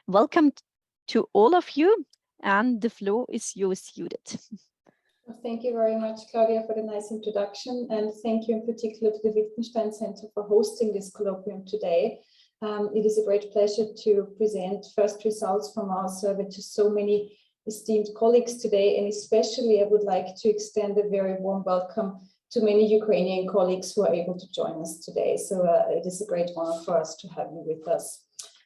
Welcome to all of you, and the floor is yours, Judith. Well, thank you very much, Claudia, for the nice introduction, and thank you in particular to the Wittgenstein Center for hosting this colloquium today. It is a great pleasure to present first results from our survey to so many esteemed colleagues today, and especially I would like to extend a very warm welcome to many Ukrainian colleagues who are able to join us today. So it is a great honor for us to have you with us.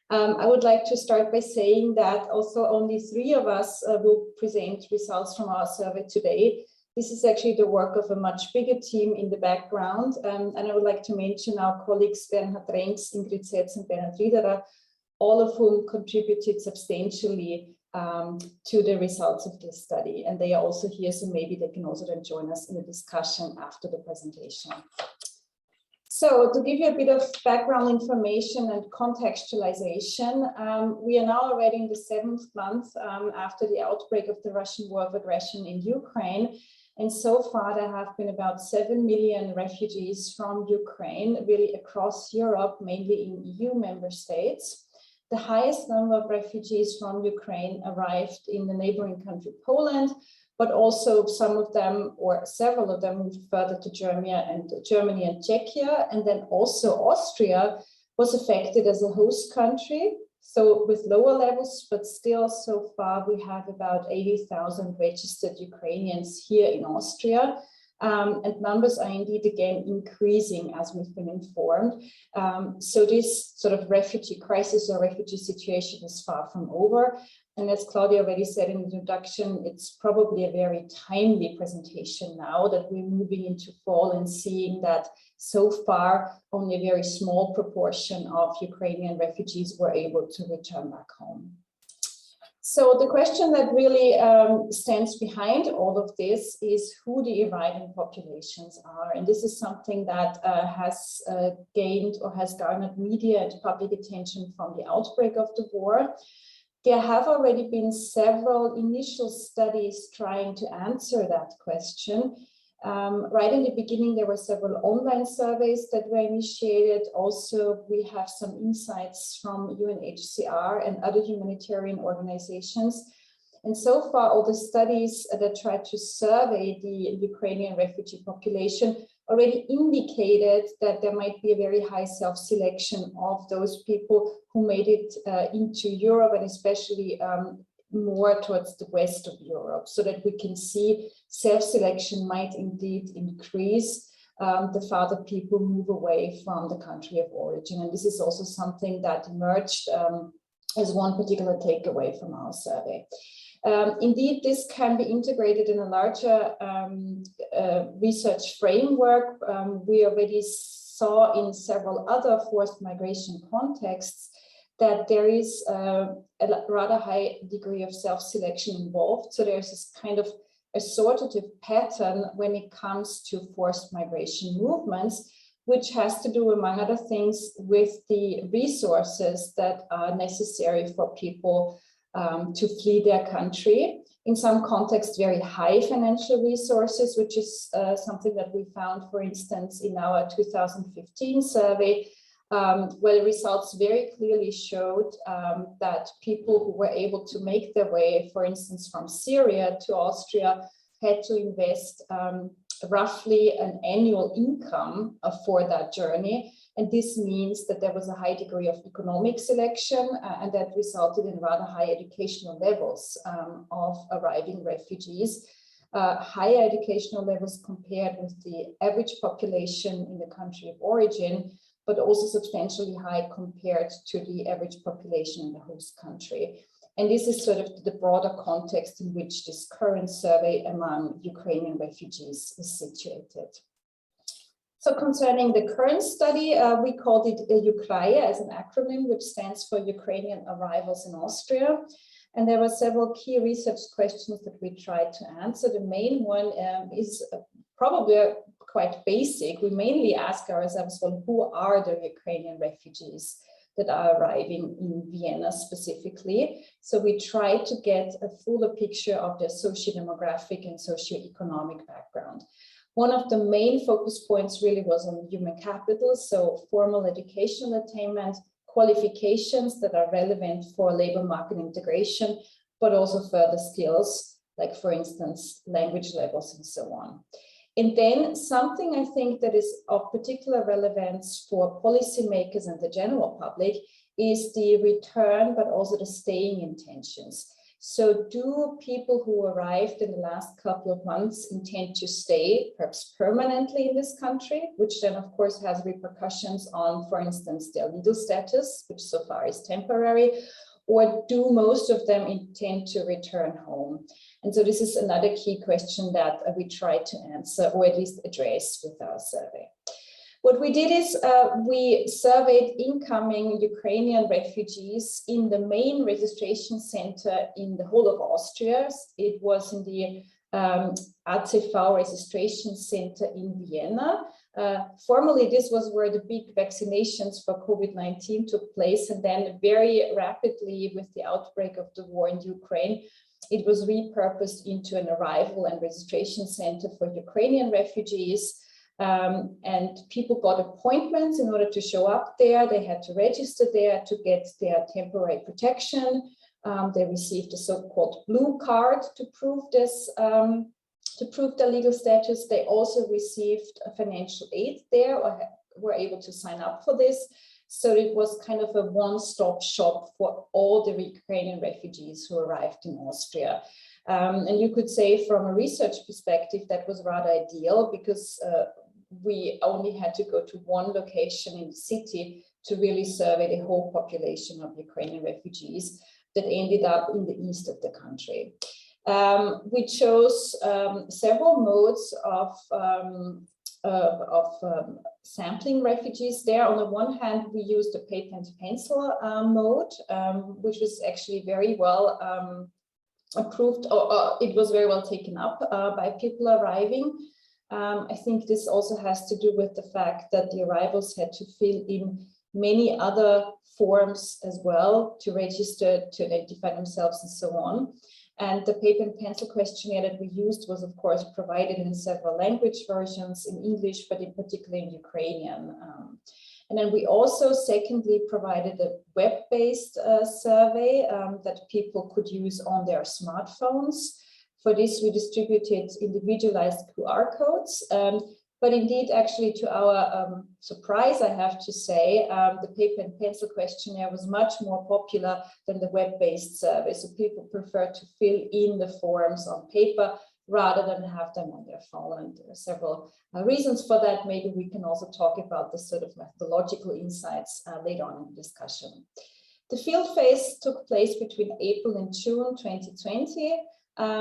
I would like to start by saying that also only 3 of us will present results from our survey today. This is actually the work of a much bigger team in the background. And I would like to mention our colleagues Bernhard Renks, Ingrid Setz, and Bernhard Riederer, all of whom contributed substantially to the results of this study. And they are also here, so maybe they can also then join us in the discussion after the presentation. So to give you a bit of background information and contextualization, we are now already in the 7th month after the outbreak of the Russian war of aggression in Ukraine. And so far, there have been about 7 million refugees from Ukraine, really across Europe, mainly in EU member states. The highest number of refugees from Ukraine arrived in the neighboring country, Poland, but also some of them, or several of them, moved further to Germany and Czechia, and then also Austria was affected as a host country, so with lower levels, but still so far we have about 80,000 registered Ukrainians here in Austria. And numbers are indeed again increasing as we've been informed. So this sort of refugee crisis or refugee situation is far from over. And as Claudia already said in the introduction, it's probably a very timely presentation now that we're moving into fall and seeing that so far only a very small proportion of Ukrainian refugees were able to return back home. So the question that really stands behind all of this is who the arriving populations are. And this is something that has gained or has garnered media and public attention from the outbreak of the war. There have already been several initial studies trying to answer that question. Right in the beginning, there were several online surveys that were initiated. Also, we have some insights from UNHCR and other humanitarian organizations. And so far, all the studies that tried to survey the Ukrainian refugee population already indicated that there might be a very high self-selection of those people who made it into Europe, and especially more towards the west of Europe, so that we can see self-selection might indeed increase the farther people move away from the country of origin. And this is also something that emerged as one particular takeaway from our survey. Indeed, this can be integrated in a larger research framework. We already saw in several other forced migration contexts that there is a rather high degree of self-selection involved. So there's this kind of assortative pattern when it comes to forced migration movements, which has to do, among other things, with the resources that are necessary for people to flee their country. In some contexts, very high financial resources, which is something that we found, for instance, in our 2015 survey, where results very clearly showed that people who were able to make their way, for instance, from Syria to Austria, had to invest roughly an annual income for that journey. And this means that there was a high degree of economic selection, and that resulted in rather high educational levels of arriving refugees. Higher educational levels compared with the average population in the country of origin, but also substantially high compared to the average population in the host country. And this is sort of the broader context in which this current survey among Ukrainian refugees is situated. So concerning the current study, we called it UKRAIA as an acronym, which stands for Ukrainian Arrivals in Austria. And there were several key research questions that we tried to answer. The main one is probably quite basic. We mainly ask ourselves, well, who are the Ukrainian refugees that are arriving in Vienna specifically? So we tried to get a fuller picture of their socio-demographic and socio-economic background. One of the main focus points really was on human capital, so formal educational attainment, qualifications that are relevant for labor market integration, but also further skills, like for instance, language levels and so on. And then something I think that is of particular relevance for policymakers and the general public is the return, but also the staying intentions. So do people who arrived in the last couple of months intend to stay perhaps permanently in this country, which then of course has repercussions on, for instance, their legal status, which so far is temporary, or do most of them intend to return home? And so this is another key question that we try to answer, or at least address with our survey. What we did is we surveyed incoming Ukrainian refugees in the main registration center in the whole of Austria. It was in the ATV registration center in Vienna. Formerly, this was where the big vaccinations for COVID-19 took place, and then very rapidly with the outbreak of the war in Ukraine, it was repurposed into an arrival and registration center for Ukrainian refugees. And people got appointments in order to show up there. They had to register there to get their temporary protection. They received a so-called blue card to prove this, to prove their legal status. They also received a financial aid there, or were able to sign up for this. So it was kind of a one-stop shop for all the Ukrainian refugees who arrived in Austria. And you could say from a research perspective, that was rather ideal, because we only had to go to one location in the city to really survey the whole population of Ukrainian refugees that ended up in the east of the country. We chose several modes of sampling refugees there. On the one hand, we used the paper and pencil mode, which was actually very well approved, or it was very well taken up by people arriving. I think this also has to do with the fact that the arrivals had to fill in many other forms as well to register, to identify themselves and so on. And the paper and pencil questionnaire that we used was, of course, provided in several language versions, in English, but in particular in Ukrainian. And then we also, secondly, provided a web-based survey that people could use on their smartphones. For this, we distributed individualized QR codes. But indeed, actually, to our surprise, I have to say, the paper and pencil questionnaire was much more popular than the web-based survey. So people prefer to fill in the forms on paper rather than have them on their phone. And there are several reasons for that. Maybe we can also talk about the sort of methodological insights later on in the discussion. The field phase took place between April and June 2020.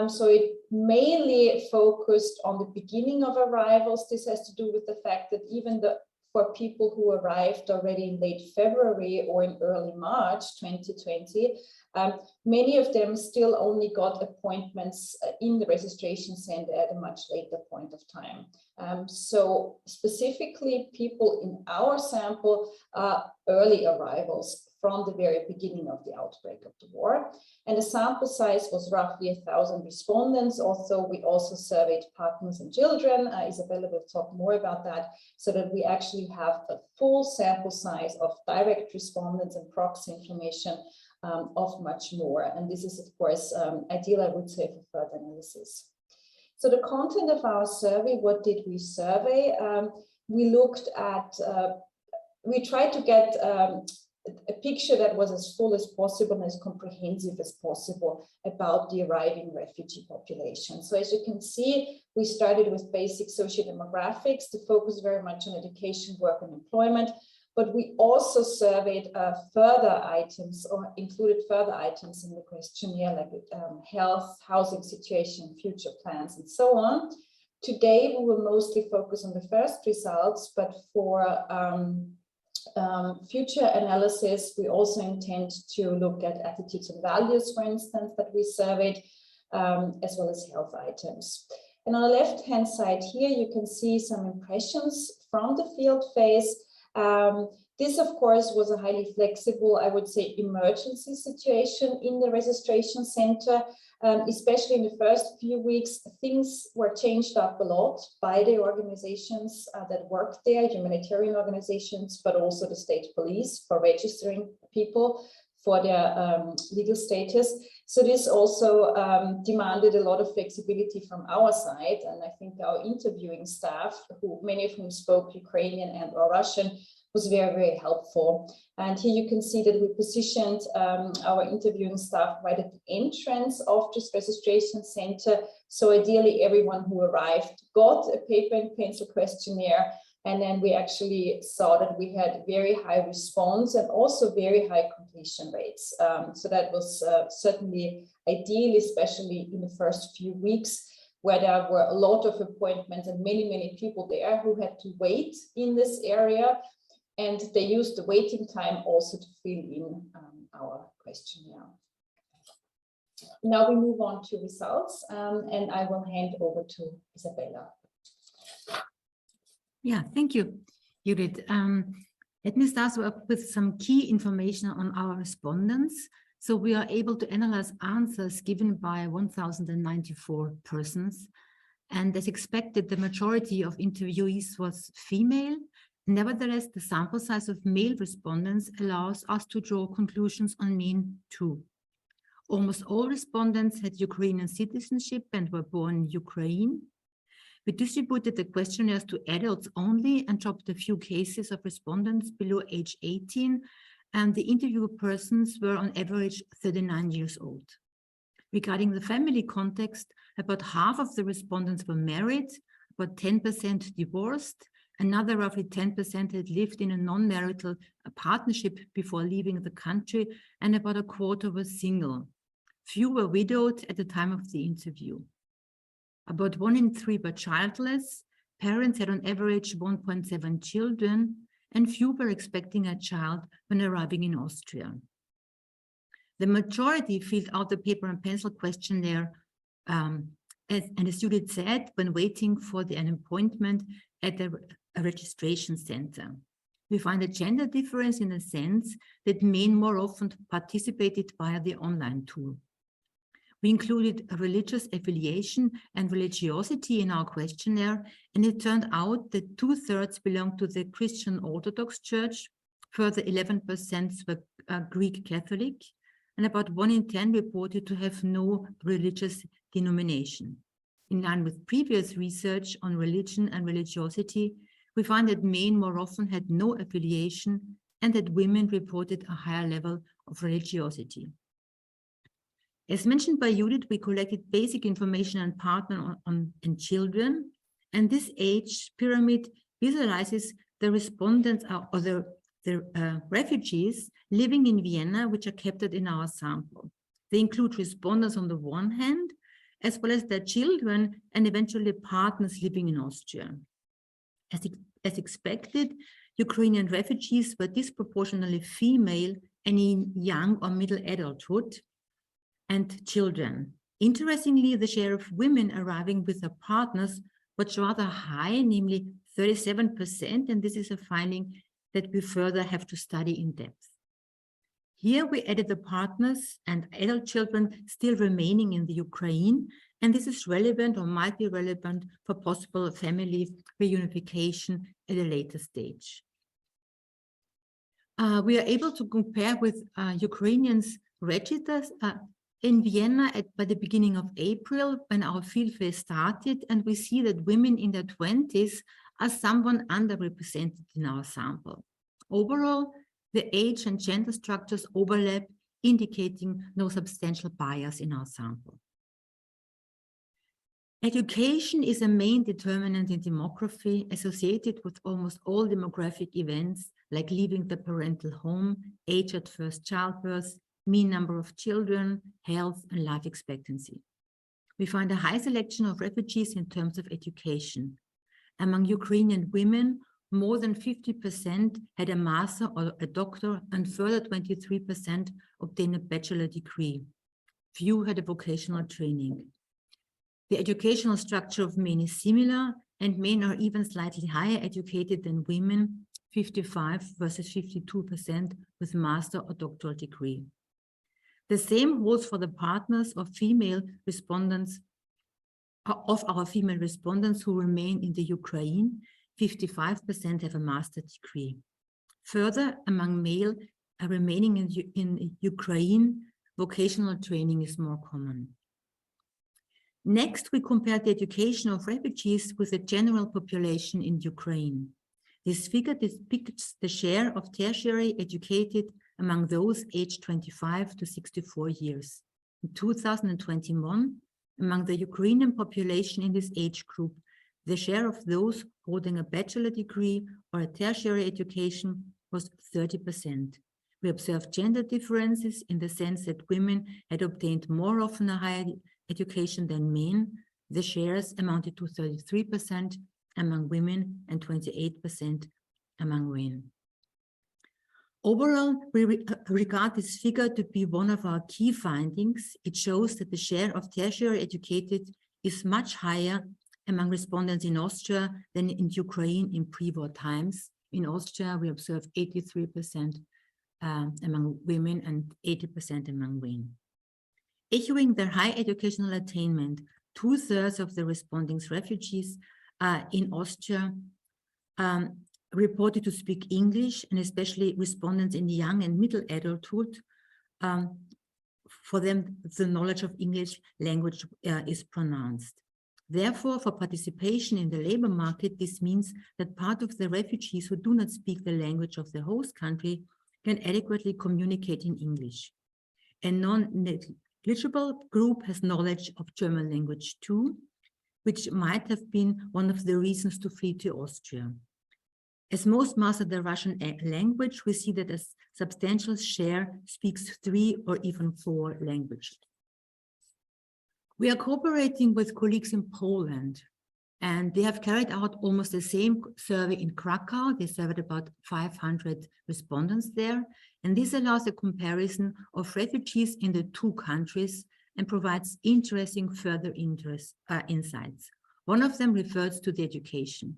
So it mainly focused on the beginning of arrivals. This has to do with the fact that even for people who arrived already in late February or in early March 2020, many of them still only got appointments in the registration center at a much later point of time. So specifically, people in our sample are early arrivals from the very beginning of the outbreak of the war. And the sample size was roughly 1,000 respondents. Also, we also surveyed partners and children. Isabella will talk more about that, so that we actually have a full sample size of direct respondents and proxy information of much more. And this is, of course, ideal, I would say, for further analysis. So the content of our survey, what did we survey? We looked at, we tried to get a picture that was as full as possible and as comprehensive as possible about the arriving refugee population. So as you can see, we started with basic socio-demographics to focus very much on education, work, and employment. But we also surveyed further items, or included further items in the questionnaire, like health, housing situation, future plans, and so on. Today, we will mostly focus on the first results, but for future analysis, we also intend to look at attitudes and values, for instance, that we surveyed, as well as health items. And on the left-hand side here, you can see some impressions from the field phase. This, of course, was a highly flexible, I would say, emergency situation in the registration center. Especially in the first few weeks, things were changed up a lot by the organizations that worked there, humanitarian organizations, but also the state police for registering people for their legal status. So this also demanded a lot of flexibility from our side. And I think our interviewing staff, who many of whom spoke Ukrainian and or Russian, was very, very helpful. And here you can see that we positioned our interviewing staff right at the entrance of this registration center. So ideally, everyone who arrived got a paper and pencil questionnaire. And then we actually saw that we had very high response and also very high completion rates. So that was certainly ideal, especially in the first few weeks, where there were a lot of appointments and many, many people there who had to wait in this area. And they used the waiting time also to fill in our questionnaire. Now we move on to results, and I will hand over to Isabella. Yeah, thank you, Judith. Let me start with some key information on our respondents. So we are able to analyze answers given by 1,094 persons. And as expected, the majority of interviewees was female. Nevertheless, the sample size of male respondents allows us to draw conclusions on mean too. Almost all respondents had Ukrainian citizenship and were born in Ukraine. We distributed the questionnaires to adults only and dropped a few cases of respondents below age 18, and the interviewed persons were on average 39 years old. Regarding the family context, about half of the respondents were married, about 10% divorced, another roughly 10% had lived in a non-marital partnership before leaving the country, and about a quarter were single. Few were widowed at the time of the interview. About 1 in 3 were childless. Parents had on average 1.7 children, and few were expecting a child when arriving in Austria. The majority filled out the paper and pencil questionnaire, and as Judith said, when waiting for an appointment at a registration center. We find a gender difference in the sense that men more often participated via the online tool. We included a religious affiliation and religiosity in our questionnaire, and it turned out that 2/3 belonged to the Christian Orthodox Church, further 11% were Greek Catholic, and about 1 in 10 reported to have no religious denomination. In line with previous research on religion and religiosity, we find that men more often had no affiliation and that women reported a higher level of religiosity. As mentioned by Judith, we collected basic information on partner and children, and this age pyramid visualizes the respondents or the refugees living in Vienna, which are captured in our sample. They include respondents on the one hand, as well as their children and eventually partners living in Austria. As expected, Ukrainian refugees were disproportionately female and in young or middle adulthood, and children. Interestingly, the share of women arriving with their partners was rather high, namely 37%, and this is a finding that we further have to study in depth. Here we added the partners and adult children still remaining in the Ukraine, and this is relevant or might be relevant for possible family reunification at a later stage. We are able to compare with Ukrainians registered in Vienna by the beginning of April when our field phase started, and we see that women in their 20s are somewhat underrepresented in our sample. Overall, the age and gender structures overlap, indicating no substantial bias in our sample. Education is a main determinant in demography, associated with almost all demographic events like leaving the parental home, age at first childbirth, mean number of children, health, and life expectancy. We find a high selection of refugees in terms of education. Among Ukrainian women, more than 50% had a master or a doctor, and further 23% obtained a bachelor degree. Few had a vocational training. The educational structure of men is similar, and men are even slightly higher educated than women. 55 versus 52% with master or doctoral degree. The same holds for the partners of female respondents, of our female respondents who remain in the Ukraine. 55% have a master's degree. Further, among male remaining in Ukraine, vocational training is more common. Next, we compare the education of refugees with the general population in Ukraine. This figure depicts the share of tertiary educated among those aged 25 to 64 years. In 2021, among the Ukrainian population in this age group, the share of those holding a bachelor degree or a tertiary education was 30%. We observed gender differences in the sense that women had obtained more often a higher education than men. The shares amounted to 33% among women and 28% among men. Overall, we regard this figure to be one of our key findings. It shows that the share of tertiary educated is much higher among respondents in Austria than in Ukraine in pre-war times. In Austria, we observed 83% among women and 80% among men. Echoing their high educational attainment, 2/3 of the responding refugees in Austria reported to speak English, and especially respondents in young and middle adulthood. For them, the knowledge of English language is pronounced. Therefore, for participation in the labor market, this means that part of the refugees who do not speak the language of the host country can adequately communicate in English. A non-negligible group has knowledge of German language too, which might have been one of the reasons to flee to Austria. As most master the Russian language, we see that a substantial share speaks 3 or even 4 languages. We are cooperating with colleagues in Poland, and they have carried out almost the same survey in Krakow. They surveyed about 500 respondents there, and this allows a comparison of refugees in the 2 countries and provides interesting further insights. One of them refers to the education.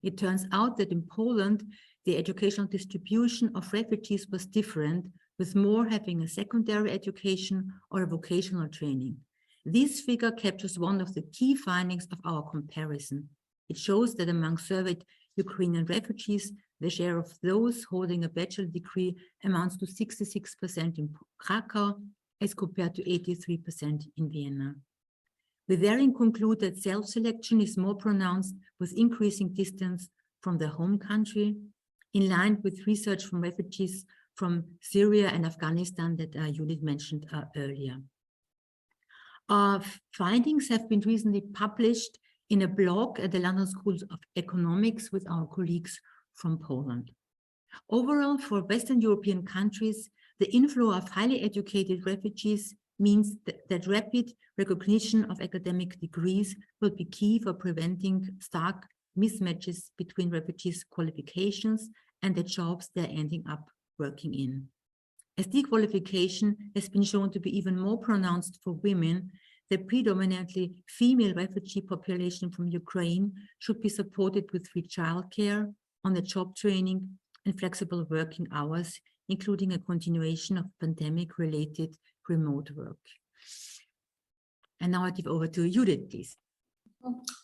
It turns out that in Poland, the educational distribution of refugees was different, with more having a secondary education or a vocational training. This figure captures one of the key findings of our comparison. It shows that among surveyed Ukrainian refugees, the share of those holding a bachelor degree amounts to 66% in Krakow as compared to 83% in Vienna. We therein conclude that self-selection is more pronounced with increasing distance from the home country, in line with research from refugees from Syria and Afghanistan that Judith mentioned earlier. Our findings have been recently published in a blog at the London School of Economics with our colleagues from Poland. Overall, for Western European countries, the inflow of highly educated refugees means that rapid recognition of academic degrees will be key for preventing stark mismatches between refugees' qualifications and the jobs they're ending up working in. As dequalification has been shown to be even more pronounced for women, the predominantly female refugee population from Ukraine should be supported with free childcare, on-the-job training, and flexible working hours, including a continuation of pandemic-related remote work. And now I give over to Judith, please.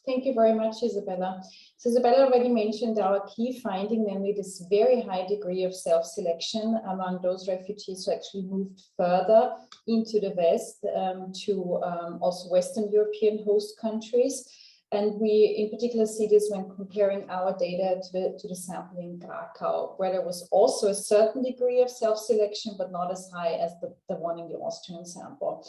Thank you very much, Isabella. So Isabella already mentioned our key finding, namely this very high degree of self-selection among those refugees who actually moved further into the West to also Western European host countries. And we in particular see this when comparing our data to the sample in Krakow, where there was also a certain degree of self-selection, but not as high as the one in the Austrian sample.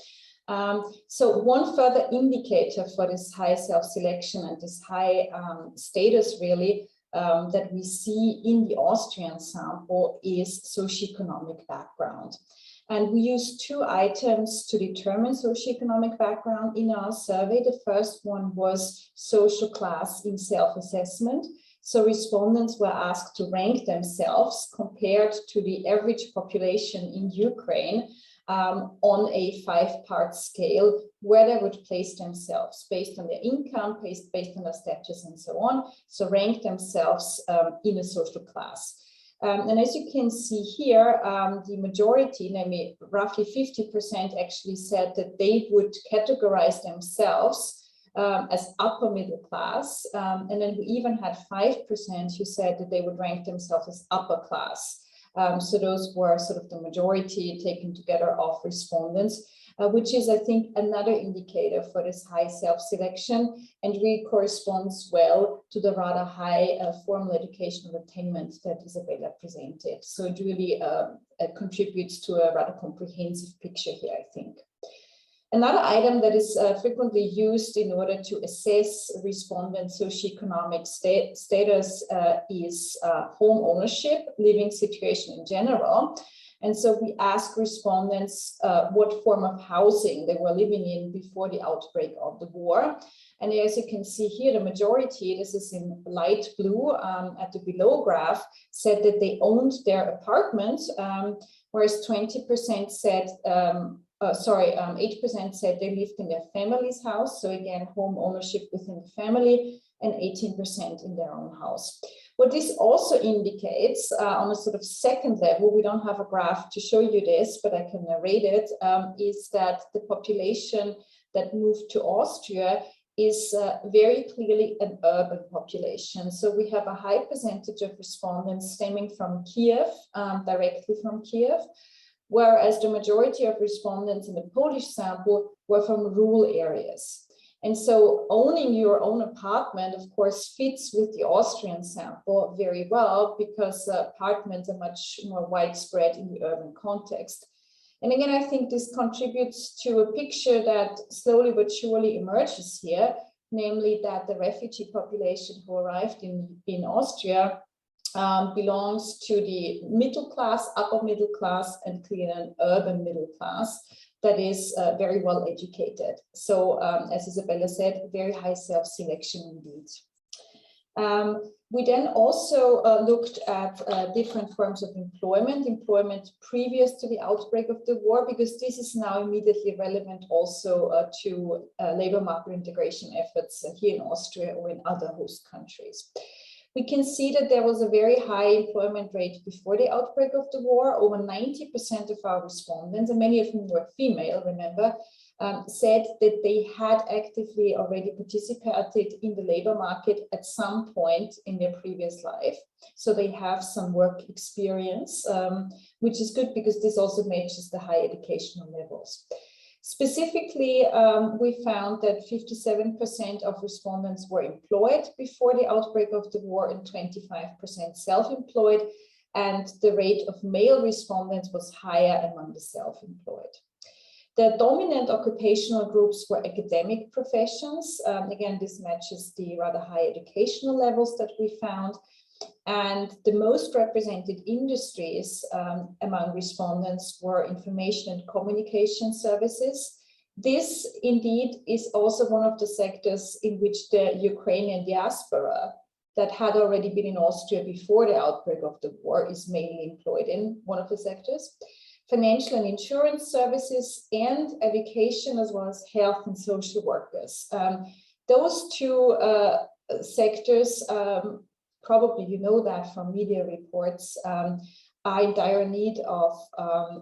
So one further indicator for this high self-selection and this high status really that we see in the Austrian sample is socioeconomic background. And we used 2 items to determine socioeconomic background in our survey. The first one was social class in self-assessment. So respondents were asked to rank themselves compared to the average population in Ukraine on a 5-part scale, where they would place themselves based on their income, based on their status and so on. So rank themselves in a social class. And as you can see here, the majority, namely roughly 50%, actually said that they would categorize themselves as upper middle class. And then we even had 5% who said that they would rank themselves as upper class. So those were sort of the majority taken together of respondents, which is, I think, another indicator for this high self-selection and really corresponds well to the rather high formal educational attainment that Isabella presented. So it really contributes to a rather comprehensive picture here, I think. Another item that is frequently used in order to assess respondent socioeconomic status is home ownership, living situation in general. And so we ask respondents what form of housing they were living in before the outbreak of the war. And as you can see here, the majority, this is in light blue at the below graph, said that they owned their apartment, whereas 20% said 8% said they lived in their family's house. So again, home ownership within the family, and 18% in their own house. What this also indicates on a sort of second level, we don't have a graph to show you this, but I can narrate it, is that the population that moved to Austria is very clearly an urban population. So we have a high percentage of respondents stemming from Kiev, directly from Kiev, whereas the majority of respondents in the Polish sample were from rural areas. And so owning your own apartment, of course, fits with the Austrian sample very well because apartments are much more widespread in the urban context. And again, I think this contributes to a picture that slowly but surely emerges here, namely that the refugee population who arrived in Austria belongs to the middle class, upper middle class, and clearly an urban middle class that is very well educated. So as Isabella said, very high self-selection indeed. We then also looked at different forms of employment previous to the outbreak of the war, because this is now immediately relevant also to labor market integration efforts here in Austria or in other host countries. We can see that there was a very high employment rate before the outbreak of the war. Over 90% of our respondents, and many of whom were female, remember, said that they had actively already participated in the labor market at some point in their previous life. So they have some work experience, which is good because this also matches the high educational levels. Specifically, we found that 57% of respondents were employed before the outbreak of the war and 25% self-employed, and the rate of male respondents was higher among the self-employed. The dominant occupational groups were academic professions. Again, this matches the rather high educational levels that we found. And the most represented industries among respondents were information and communication services. This indeed is also one of the sectors in which the Ukrainian diaspora that had already been in Austria before the outbreak of the war is mainly employed in, one of the sectors. Financial and insurance services, and education, as well as health and social workers. Those two sectors, probably you know that from media reports, are in dire need of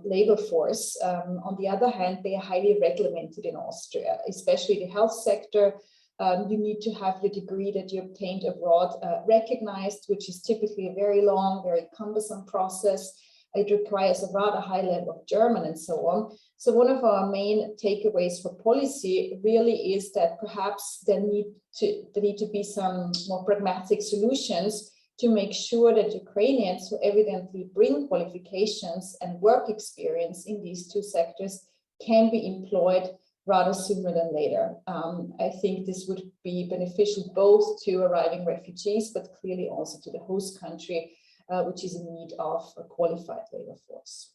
labor force. On the other hand, they are highly regulated in Austria, especially the health sector. You need to have the degree that you obtained abroad recognized, which is typically a very long, very cumbersome process. It requires a rather high level of German and so on. So one of our main takeaways for policy really is that perhaps there need to be some more pragmatic solutions to make sure that Ukrainians who evidently bring qualifications and work experience in these two sectors can be employed rather sooner than later. I think this would be beneficial both to arriving refugees, but clearly also to the host country, which is in need of a qualified labor force.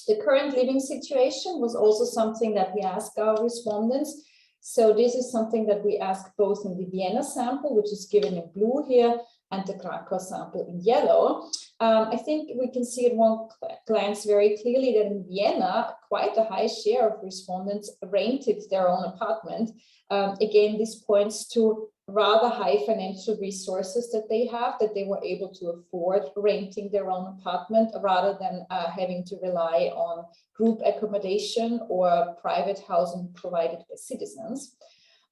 The current living situation was also something that we asked our respondents. So this is something that we asked both in the Vienna sample, which is given in blue here, and the Krakow sample in yellow. I think we can see at one glance very clearly that in Vienna, quite a high share of respondents rented their own apartment. Again, this points to rather high financial resources that they have, that they were able to afford renting their own apartment rather than having to rely on group accommodation or private housing provided by citizens.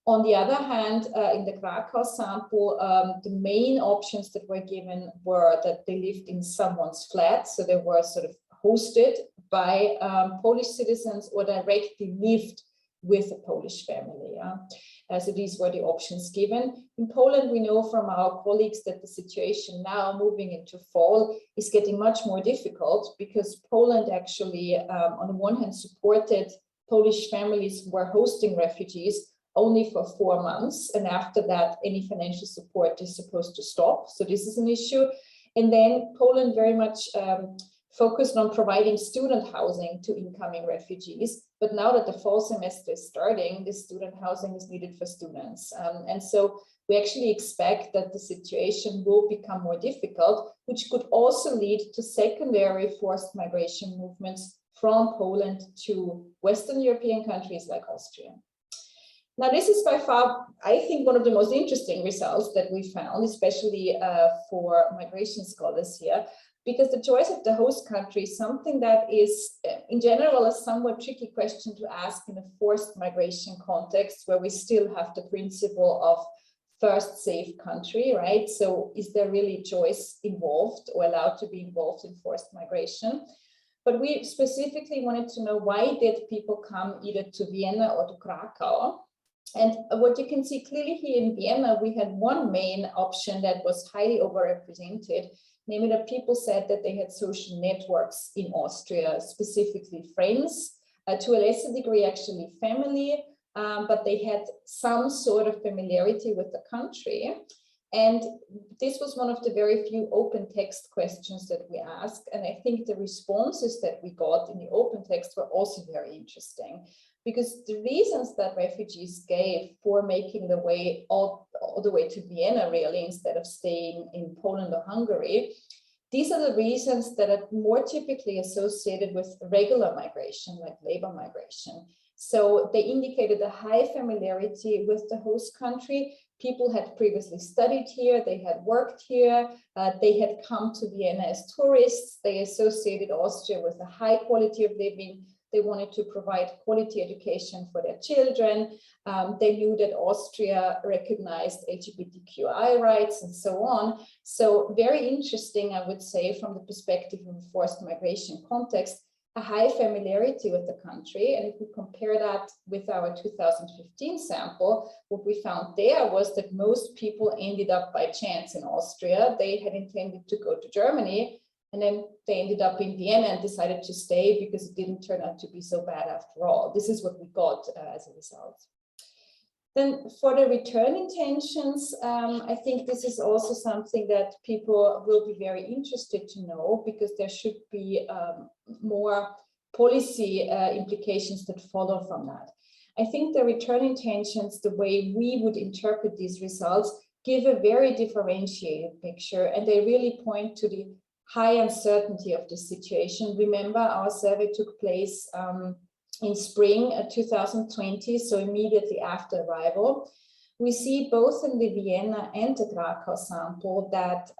On the other hand, in the Krakow sample, the main options that were given were that they lived in someone's flat, so they were sort of hosted by Polish citizens or directly lived with a Polish family. So these were the options given. In Poland, we know from our colleagues that the situation now moving into fall is getting much more difficult because Poland actually, on the one hand, supported Polish families who were hosting refugees only for 4 months. And after that, any financial support is supposed to stop. So this is an issue. And then Poland very much focused on providing student housing to incoming refugees. But now that the fall semester is starting, this student housing is needed for students. And so we actually expect that the situation will become more difficult, which could also lead to secondary forced migration movements from Poland to Western European countries like Austria. Now, this is by far, I think, one of the most interesting results that we found, especially for migration scholars here, because the choice of the host country is something that is, in general, a somewhat tricky question to ask in a forced migration context, where we still have the principle of first safe country, right? So is there really choice involved or allowed to be involved in forced migration? But we specifically wanted to know, why did people come either to Vienna or to Krakow? And what you can see clearly here in Vienna, we had one main option that was highly overrepresented, namely that people said that they had social networks in Austria, specifically friends, to a lesser degree actually family, but they had some sort of familiarity with the country. And this was one of the very few open text questions that we asked. And I think the responses that we got in the open text were also very interesting, because the reasons that refugees gave for making the way all the way to Vienna, really, instead of staying in Poland or Hungary, these are the reasons that are more typically associated with regular migration, like labor migration. So they indicated a high familiarity with the host country. People had previously studied here, they had worked here, they had come to Vienna as tourists, they associated Austria with a high quality of living. They wanted to provide quality education for their children. They knew that Austria recognized LGBTQI rights and so on. So very interesting, I would say, from the perspective of a forced migration context, a high familiarity with the country. And if we compare that with our 2015 sample, what we found there was that most people ended up by chance in Austria. They had intended to go to Germany, and then they ended up in Vienna and decided to stay because it didn't turn out to be so bad after all. This is what we got as a result. Then for the return intentions, I think this is also something that people will be very interested to know, because there should be more policy implications that follow from that. I think the return intentions, the way we would interpret these results, give a very differentiated picture, and they really point to the high uncertainty of the situation. Remember, our survey took place in spring 2020, so immediately after arrival. We see both in the Vienna and the Krakow sample that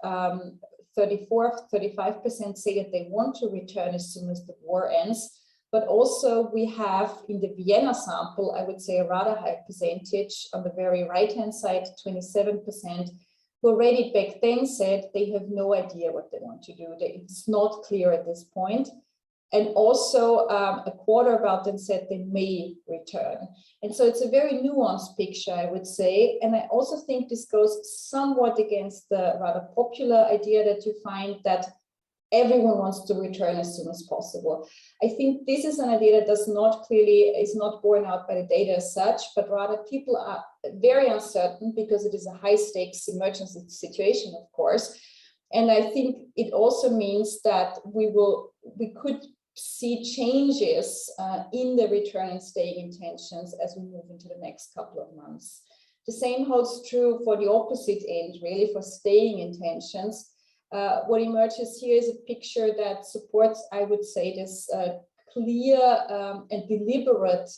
35% say that they want to return as soon as the war ends. But also we have in the Vienna sample, I would say, a rather high percentage on the very right-hand side, 27%, who already back then said they have no idea what they want to do. It's not clear at this point. And also a quarter about them said they may return. And so it's a very nuanced picture, I would say. And I also think this goes somewhat against the rather popular idea that you find that everyone wants to return as soon as possible. I think this is an idea that is not borne out by the data as such, but rather people are very uncertain because it is a high stakes emergency situation, of course. And I think it also means that we could see changes in the return and staying intentions as we move into the next couple of months. The same holds true for the opposite end, really, for staying intentions. What emerges here is a picture that supports, I would say, this clear and deliberate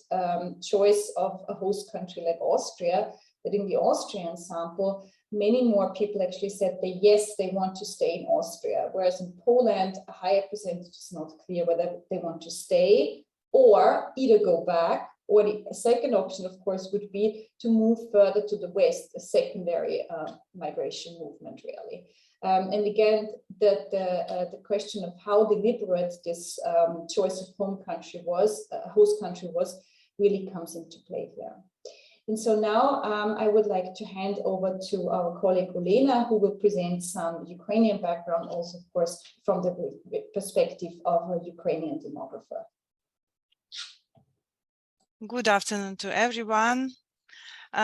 choice of a host country like Austria, that in the Austrian sample, many more people actually said that yes, they want to stay in Austria, whereas in Poland, a higher percentage is not clear whether they want to stay or either go back, or the second option, of course, would be to move further to the west, a secondary migration movement, really. And again, the question of how deliberate this choice of home country was, host country was, really comes into play here. And so now I would like to hand over to our colleague Olena, who will present some Ukrainian background, also, of course, from the perspective of a Ukrainian demographer. Good afternoon to everyone.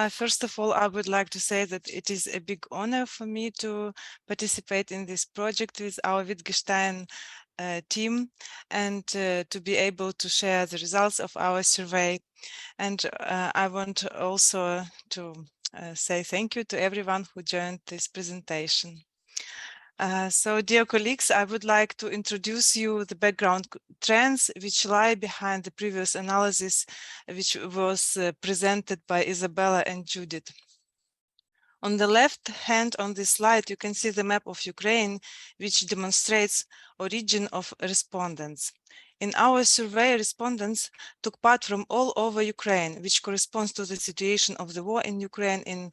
First of all, I would like to say that it is a big honor for me to participate in this project with our Wittgenstein team and to be able to share the results of our survey. And I want also to say thank you to everyone who joined this presentation. So, dear colleagues, I would like to introduce you the background trends which lie behind the previous analysis, which was presented by Isabella and Judith. On the left hand on this slide, you can see the map of Ukraine, which demonstrates origin of respondents. In our survey, respondents took part from all over Ukraine, which corresponds to the situation of the war in Ukraine in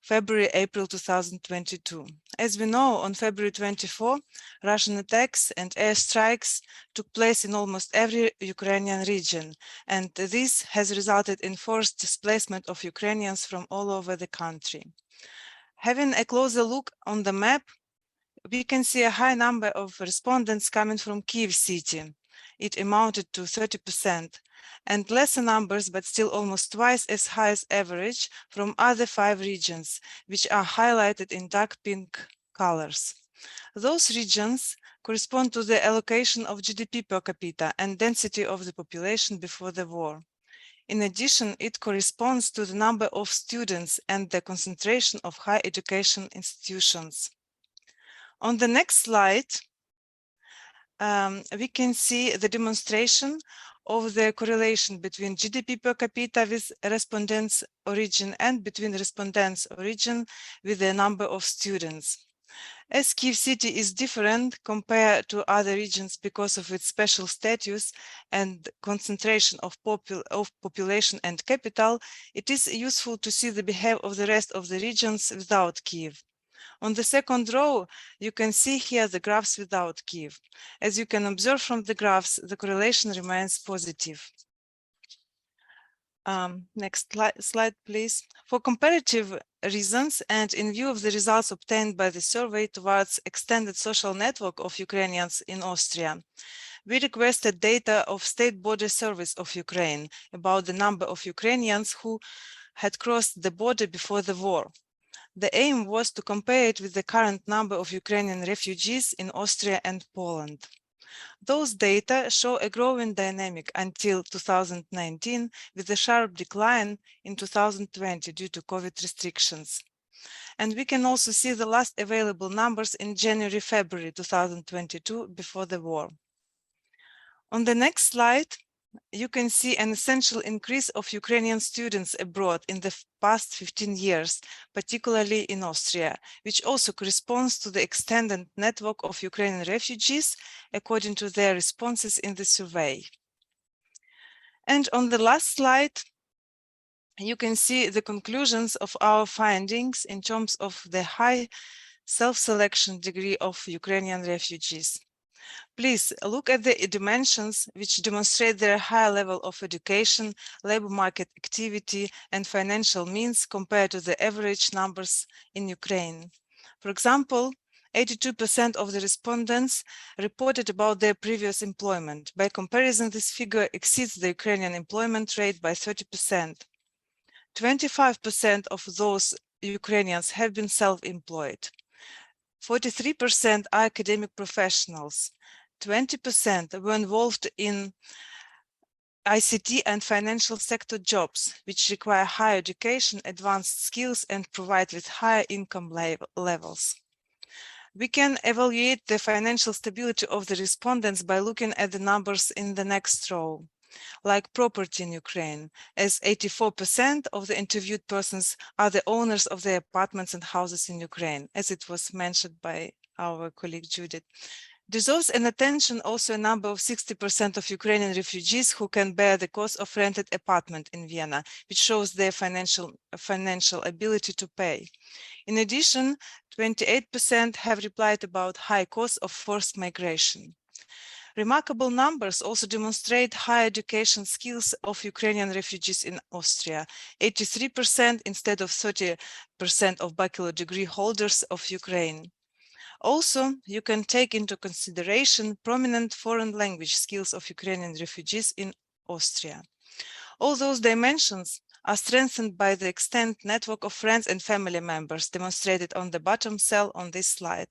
February-April 2022. As we know, on February 24, Russian attacks and airstrikes took place in almost every Ukrainian region, and this has resulted in forced displacement of Ukrainians from all over the country. Having a closer look on the map, we can see a high number of respondents coming from Kyiv city. It amounted to 30%, and lesser numbers, but still almost twice as high as average, from other 5 regions, which are highlighted in dark pink colors. Those regions correspond to the allocation of GDP per capita and density of the population before the war. In addition, it corresponds to the number of students and the concentration of higher education institutions. On the next slide, we can see the demonstration of the correlation between GDP per capita with respondents' origin and between respondents' origin with the number of students. As Kyiv city is different compared to other regions because of its special status and concentration of population and capital, it is useful to see the behavior of the rest of the regions without Kyiv. On the second row, you can see here the graphs without Kyiv. As you can observe from the graphs, the correlation remains positive. Next slide, please. For comparative reasons and in view of the results obtained by the survey towards extended social network of Ukrainians in Austria, we requested data of State Border Service of Ukraine about the number of Ukrainians who had crossed the border before the war. The aim was to compare it with the current number of Ukrainian refugees in Austria and Poland. Those data show a growing dynamic until 2019, with a sharp decline in 2020 due to COVID restrictions. And we can also see the last available numbers in January-February 2022, before the war. On the next slide, you can see an essential increase of Ukrainian students abroad in the past 15 years, particularly in Austria, which also corresponds to the extended network of Ukrainian refugees, according to their responses in the survey. And on the last slide, you can see the conclusions of our findings in terms of the high self-selection degree of Ukrainian refugees. Please look at the dimensions which demonstrate their high level of education, labor market activity, and financial means compared to the average numbers in Ukraine. For example, 82% of the respondents reported about their previous employment. By comparison, this figure exceeds the Ukrainian employment rate by 30%. 25% of those Ukrainians have been self-employed. 43% are academic professionals. 20% were involved in ICT and financial sector jobs, which require higher education, advanced skills, and provide with higher income levels. We can evaluate the financial stability of the respondents by looking at the numbers in the next row. like property in Ukraine, as 84% of the interviewed persons are the owners of their apartments and houses in Ukraine, as it was mentioned by our colleague Judith. Deserves an attention also a number of 60% of Ukrainian refugees who can bear the cost of rented apartment in Vienna, which shows their financial ability to pay. In addition, 28% have replied about high cost of forced migration. Remarkable numbers also demonstrate high education skills of Ukrainian refugees in Austria, 83% instead of 30% of bachelor degree holders of Ukraine. Also, you can take into consideration prominent foreign language skills of Ukrainian refugees in Austria. All those dimensions are strengthened by the extent network of friends and family members demonstrated on the bottom cell on this slide.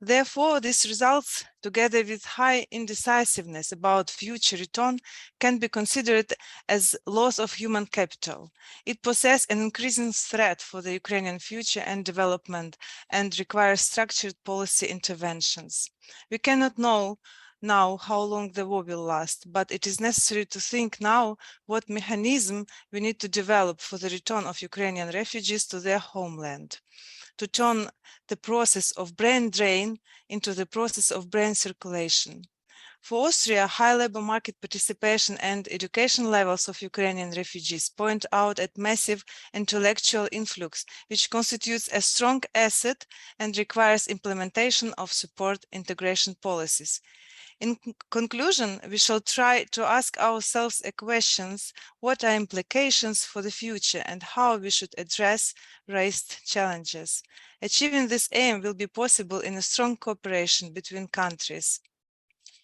Therefore, these results, together with high indecisiveness about future return, can be considered as loss of human capital. It poses an increasing threat for the Ukrainian future and development and requires structured policy interventions. We cannot know now how long the war will last, but it is necessary to think now what mechanism we need to develop for the return of Ukrainian refugees to their homeland, to turn the process of brain drain into the process of brain circulation. For Austria, high labor market participation and education levels of Ukrainian refugees point out at massive intellectual influx, which constitutes a strong asset and requires implementation of support integration policies. In conclusion, we shall try to ask ourselves a question: what are implications for the future and how we should address raised challenges? Achieving this aim will be possible in a strong cooperation between countries.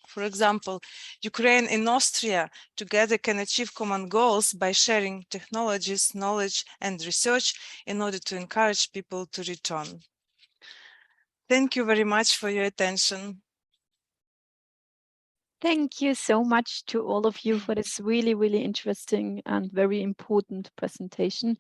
For example, Ukraine and Austria together can achieve common goals by sharing technologies, knowledge, and research in order to encourage people to return. Thank you very much for your attention. Thank you so much to all of you for this really, really interesting and very important presentation.